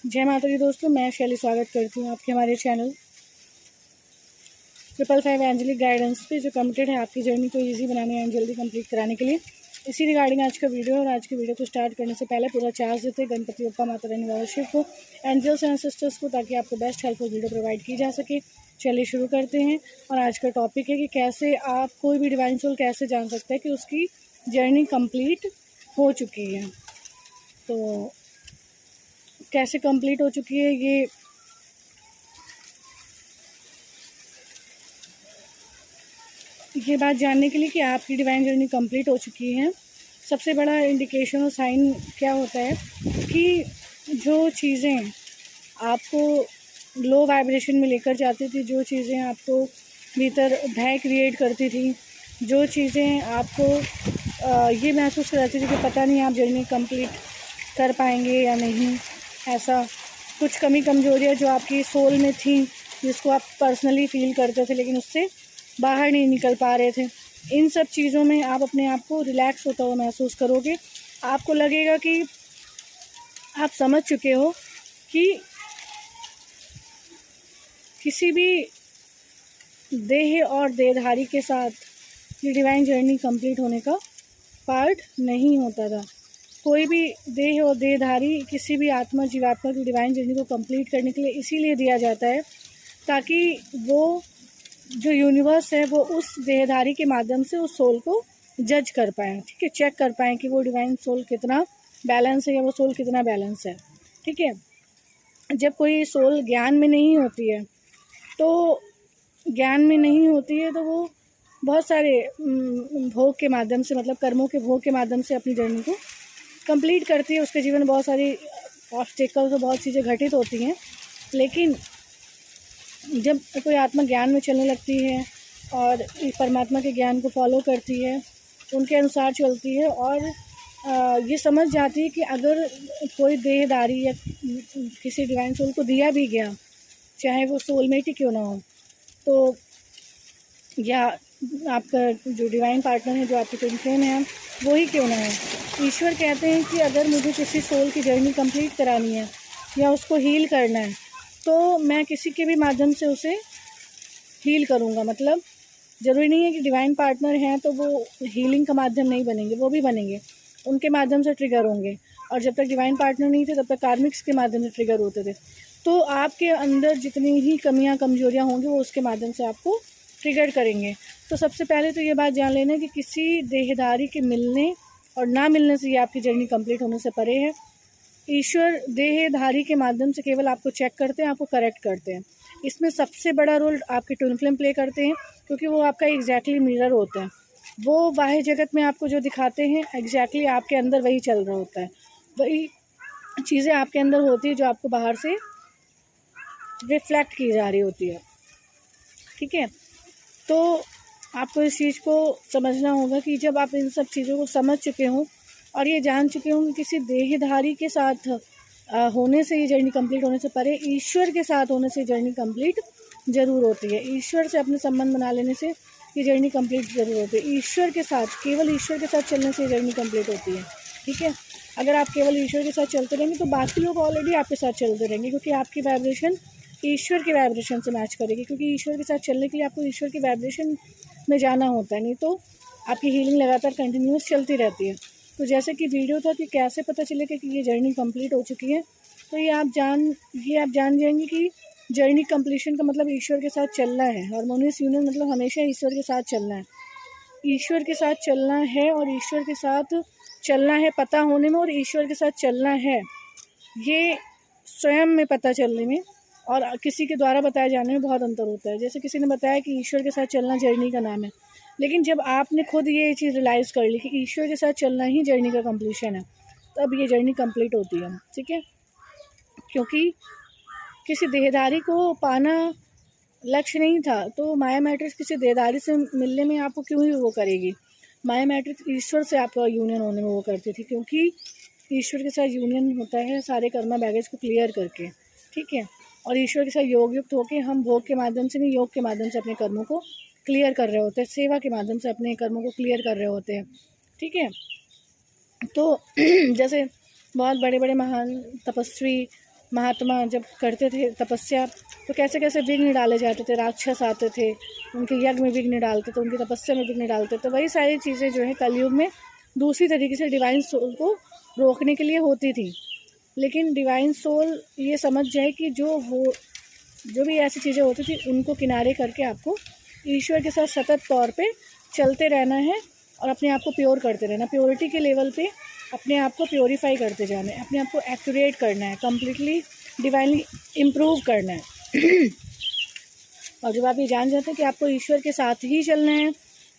जय माता दी दोस्तों, मैं शैली स्वागत करती हूँ आपके हमारे चैनल 555 एंजलिक गाइडेंस पे, जो कमिटेड है आपकी जर्नी को इजी बनाने एंड जल्दी कंप्लीट कराने के लिए। इसी रिगार्डिंग आज का वीडियो है। और आज के वीडियो को स्टार्ट करने से पहले पूरा चार्ज देते गणपति बप्पा, माता रानी, बाबा शिव को, एंजल्स एंड सिस्टर्स को, ताकि आपको बेस्ट हेल्पफुल वीडियो प्रोवाइड की जा सके। चलिए शुरू करते हैं। और आज का टॉपिक है कि कैसे आप कोई भी डिवाइन सोल कैसे जान सकते हैं कि उसकी जर्नी कंप्लीट हो चुकी है। तो कैसे कंप्लीट हो चुकी है ये बात जानने के लिए कि आपकी डिवाइन जर्नी कंप्लीट हो चुकी है, सबसे बड़ा इंडिकेशन और साइन क्या होता है कि जो चीज़ें आपको लो वाइब्रेशन में लेकर जाती थी, जो चीज़ें आपको भीतर भय क्रिएट करती थी, जो चीज़ें आपको ये महसूस कराती थी कि पता नहीं आप जर्नी कंप्लीट कर पाएंगे या नहीं, ऐसा कुछ कमी कमजोरियाँ जो आपकी सोल में थी, जिसको आप पर्सनली फील करते थे लेकिन उससे बाहर नहीं निकल पा रहे थे, इन सब चीज़ों में आप अपने आप को रिलैक्स होता हुआ महसूस करोगे। आपको लगेगा कि आप समझ चुके हो कि किसी भी देह और देहधारी के साथ ये डिवाइन जर्नी कंप्लीट होने का पार्ट नहीं होता था। कोई भी देह और देहधारी किसी भी आत्मा जीवात्मा की डिवाइन जर्नी को कंप्लीट करने के लिए इसीलिए दिया जाता है ताकि वो जो यूनिवर्स है वो उस देहधारी के माध्यम से उस सोल को जज कर पाएँ, ठीक है, चेक कर पाएँ कि वो डिवाइन सोल कितना बैलेंस है या वो सोल कितना बैलेंस है, ठीक है। जब कोई सोल ज्ञान में नहीं होती है तो वो बहुत सारे भोग के माध्यम से, मतलब कर्मों के भोग के माध्यम से अपनी जर्नी को कंप्लीट करती है। उसके जीवन में बहुत सारी ऑब्स्टेकल्स और बहुत चीज़ें घटित होती हैं, लेकिन जब कोई आत्मा ज्ञान में चलने लगती है और परमात्मा के ज्ञान को फॉलो करती है, उनके अनुसार चलती है और ये समझ जाती है कि अगर कोई देहदारी या किसी डिवाइन सोल को दिया भी गया, चाहे वो सोलमेट ही क्यों ना हो, तो या आपका जो डिवाइन पार्टनर है, जो आपके ट्विन फ्लेम है, वो ही क्यों ना हो, ईश्वर कहते हैं कि अगर मुझे किसी सोल की जर्नी कंप्लीट करानी है या उसको हील करना है तो मैं किसी के भी माध्यम से उसे हील करूँगा। मतलब ज़रूरी नहीं है कि डिवाइन पार्टनर हैं तो वो हीलिंग का माध्यम नहीं बनेंगे, वो भी बनेंगे, उनके माध्यम से ट्रिगर होंगे। और जब तक डिवाइन पार्टनर नहीं थे तब तक कार्मिक्स के माध्यम से ट्रिगर होते थे। तो आपके अंदर जितनी ही कमियां कमजोरियां होंगी वो उसके माध्यम से आपको ट्रिगर करेंगे। तो सबसे पहले तो ये बात जान लेना कि किसी देहधारी के मिलने और ना मिलने से ये आपकी जर्नी कंप्लीट होने से परे है। ईश्वर देहधारी के माध्यम से केवल आपको चेक करते हैं, आपको करेक्ट करते हैं। इसमें सबसे बड़ा रोल आपके ट्विन फ्लेम प्ले करते हैं, क्योंकि वो आपका एग्जैक्टली मिरर होता है। वो बाह्य जगत में आपको जो दिखाते हैं एग्जैक्टली आपके अंदर वही चल रहा होता है, वही चीज़ें आपके अंदर होती है जो आपको बाहर से रिफ्लेक्ट की जा रही होती है, ठीक है। तो आपको इस चीज़ को समझना होगा कि जब आप इन सब चीज़ों को समझ चुके हों और ये जान चुके हों कि किसी देहधारी के साथ होने से ये जर्नी कंप्लीट होने से परे ईश्वर के साथ होने से जर्नी कंप्लीट ज़रूर होती है। ईश्वर से अपने संबंध बना लेने से ये जर्नी कंप्लीट ज़रूर होती है। ईश्वर के साथ, केवल ईश्वर के साथ चलने से ये जर्नी कंप्लीट होती है, ठीक है। अगर आप केवल ईश्वर के साथ चलते रहेंगे तो बाकी लोग ऑलरेडी आपके साथ चलते रहेंगे, क्योंकि आपकी वाइब्रेशन ईश्वर के वाइब्रेशन से मैच करेगी। क्योंकि ईश्वर के साथ चलने के लिए आपको ईश्वर के वाइब्रेशन में जाना होता है, नहीं तो आपकी हीलिंग लगातार कंटिन्यूस चलती रहती है। तो जैसे कि वीडियो था कि कैसे पता चलेगा कि ये जर्नी कंप्लीट हो चुकी है, तो ये आप जान जाएंगे कि जर्नी कंप्लीशन का मतलब ईश्वर के साथ चलना है। हार्मोनियस यूनियन मतलब हमेशा ईश्वर के साथ चलना है, ईश्वर के साथ चलना है और ईश्वर के साथ चलना है पता होने में, और ईश्वर के साथ चलना है ये स्वयं में पता चलने में और किसी के द्वारा बताए जाने में बहुत अंतर होता है। जैसे किसी ने बताया कि ईश्वर के साथ चलना जर्नी का नाम है, लेकिन जब आपने खुद ये चीज़ रियलाइज़ कर ली कि ईश्वर के साथ चलना ही जर्नी का कंप्लीशन है, तब ये जर्नी कंप्लीट होती है, ठीक है। क्योंकि किसी देहधारी को पाना लक्ष्य नहीं था, तो माया मैट्रिक्स किसी देहधारी से मिलने में आपको क्यों ही वो करेगी। माया मैट्रिक्स ईश्वर से आपका यूनियन होने में वो करती थी, क्योंकि ईश्वर के साथ यूनियन होता है सारे कर्मा बैगेज को क्लियर करके, ठीक है। और ईश्वर के साथ योग युक्त होकर हम भोग के माध्यम से नहीं, योग के माध्यम से अपने कर्मों को क्लियर कर रहे होते हैं, सेवा के माध्यम से अपने कर्मों को क्लियर कर रहे होते हैं, ठीक है। तो जैसे बहुत बड़े बड़े महान तपस्वी महात्मा जब करते थे तपस्या तो कैसे कैसे विघ्न डाले जाते थे, राक्षस आते थे, उनके यज्ञ में विघ्न डालते थे, उनकी तपस्या में विघ्न डालते थे। वही सारी चीज़ें जो है कलयुग में दूसरी तरीके से डिवाइन सोल को रोकने के लिए होती थी। लेकिन डिवाइन सोल ये समझ जाए कि जो भी ऐसी चीज़ें होती थी उनको किनारे करके आपको ईश्वर के साथ सतत तौर पे चलते रहना है और अपने आप को प्योर करते रहना। प्योरिटी के लेवल पे अपने आप को प्योरीफाई करते जाना है, अपने आप को एक्यूरेट करना है, कम्प्लीटली डिवाइनली इम्प्रूव करना है। और जब आप ये जान जाते हैं कि आपको ईश्वर के साथ ही चलना है,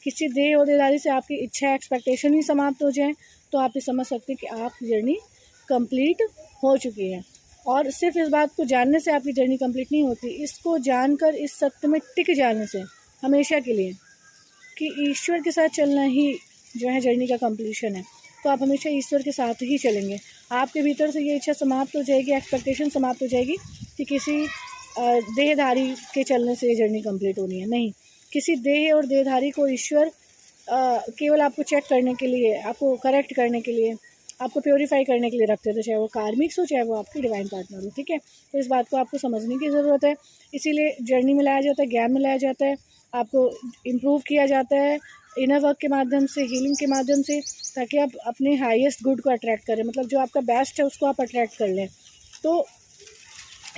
किसी देह और देहधारी से आपकी इच्छा एक्सपेक्टेशन ही समाप्त हो जाए, तो आप ये समझ सकते हैं कि आपकी जर्नी कंप्लीट हो चुकी है। और सिर्फ इस बात को जानने से आपकी जर्नी कंप्लीट नहीं होती, इसको जानकर इस सत्य में टिक जाने से हमेशा के लिए कि ईश्वर के साथ चलना ही जो है जर्नी का कंप्लीशन है, तो आप हमेशा ईश्वर के साथ ही चलेंगे। आपके भीतर से ये इच्छा समाप्त हो जाएगी, एक्सपेक्टेशन समाप्त हो जाएगी कि किसी देहधारी के चलने से ये जर्नी कंप्लीट होनी है। नहीं, किसी देह और देहधारी को ईश्वर केवल आपको चेक करने के लिए, आपको करेक्ट करने के लिए, आपको प्योरीफाई करने के लिए रखते थे, चाहे वो कार्मिक्स हो चाहे वो आपकी डिवाइन पार्टनर हो। ठीक है, तो इस बात को आपको समझने की ज़रूरत है। इसीलिए जर्नी में लाया जाता है, ज्ञान में लाया जाता है, आपको इम्प्रूव किया जाता है इनर वर्क के माध्यम से, हीलिंग के माध्यम से, ताकि आप अपने हाईएस्ट गुड को अट्रैक्ट करें, मतलब जो आपका बेस्ट है उसको आप अट्रैक्ट कर लें। तो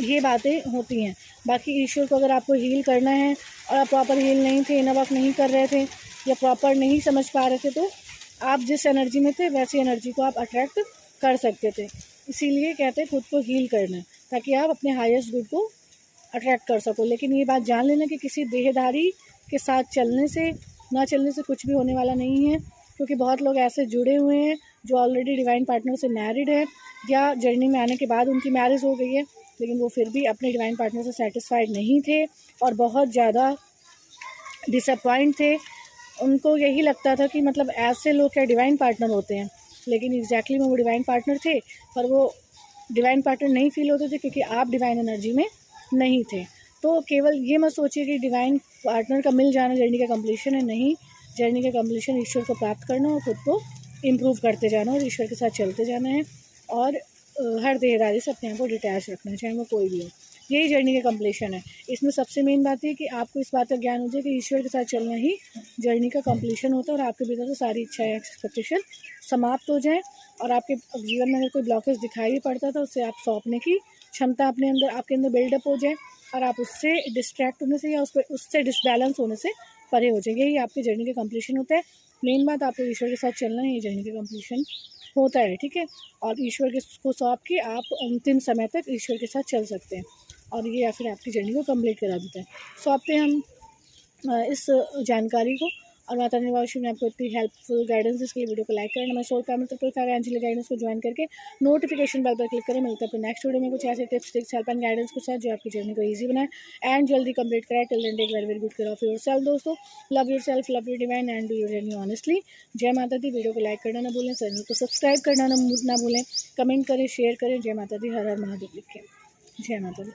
ये बातें होती हैं। बाकी ईश्वर को अगर आपको हील करना है और आप प्रॉपर हील नहीं थे, इनर वर्क नहीं कर रहे थे या प्रॉपर नहीं समझ पा रहे थे, तो आप जिस एनर्जी में थे वैसी एनर्जी को आप अट्रैक्ट कर सकते थे। इसीलिए कहते हैं खुद को हील करना, ताकि आप अपने हाईएस्ट गुड को अट्रैक्ट कर सको। लेकिन ये बात जान लेना कि किसी देहधारी के साथ चलने से, ना चलने से कुछ भी होने वाला नहीं है, क्योंकि बहुत लोग ऐसे जुड़े हुए हैं जो ऑलरेडी डिवाइन पार्टनर से मैरिड है या जर्नी में आने के बाद उनकी मैरिज हो गई है, लेकिन वो फिर भी अपने डिवाइन पार्टनर से सेटिस्फाइड नहीं थे और बहुत ज़्यादा डिसअपॉइंट थे। उनको यही लगता था कि मतलब ऐसे लोग क्या डिवाइन पार्टनर होते हैं, लेकिन एग्जैक्टली में वो डिवाइन पार्टनर थे, पर वो डिवाइन पार्टनर नहीं फील होते थे क्योंकि आप डिवाइन एनर्जी में नहीं थे। तो केवल ये मत सोचिए कि डिवाइन पार्टनर का मिल जाना जर्नी का कंप्लीशन है। नहीं, जर्नी का कंप्लीशन ईश्वर को प्राप्त करना और खुद को इम्प्रूव करते जाना और ईश्वर के साथ चलते जाना है और हर देहधारी से अपने आप को डिटैच रखना है, चाहे वो कोई भी हो। यही जर्नी का कंप्लीशन है। इसमें सबसे मेन बात है कि आपको इस बात का ज्ञान हो जाए कि ईश्वर के साथ चलना ही जर्नी का कंप्लीशन होता है और आपके भीतर से सारी इच्छाएं, एक्सपेक्टेशन समाप्त हो जाए और आपके जीवन में अगर कोई ब्लॉकेज दिखाई भी पड़ता था उससे आप सौंपने की क्षमता अपने अंदर, आपके अंदर बिल्डअप हो जाए और आप उससे डिस्ट्रैक्ट होने से या उससे डिसबैलेंस होने से परे हो जाएंगे। यही आपकी जर्नी का कंप्लीशन होता है। मेन बात, आपको ईश्वर के साथ चलना है, ये जर्नी का कंप्लीशन होता है। ठीक है, और ईश्वर के को सौंप के आप अंतिम समय तक ईश्वर के साथ चल सकते हैं और ये या फिर आपकी जर्नी को कंप्लीट करा देता है। सौंपते हम इस जानकारी को। और माता निवासी ने आपको इतनी हेल्पफुल गाइडेंस इसके लिए वीडियो को लाइक करें। हमारे soul family triple five angelic guidance को ज्वाइन करके नोटिफिकेशन बेल पर क्लिक करें। मिलता है अपने नेक्स्ट वीडियो में कुछ ऐसे tips, tricks, help and guidance के साथ जो आपकी जर्नी को ईजी बनाए एंड जल्दी कंप्लीट कराए। Till then take very very good care of yourself दोस्तों। Love yourself, love your divine and do your journey honestly. जय माता दी। वीडियो को लाइक करना ना भूलें, चैनल को सब्सक्राइब करना ना भूलें, कमेंट करें, शेयर करें। जय माता दी। हर हर महादेव लिखें। जय माता दी।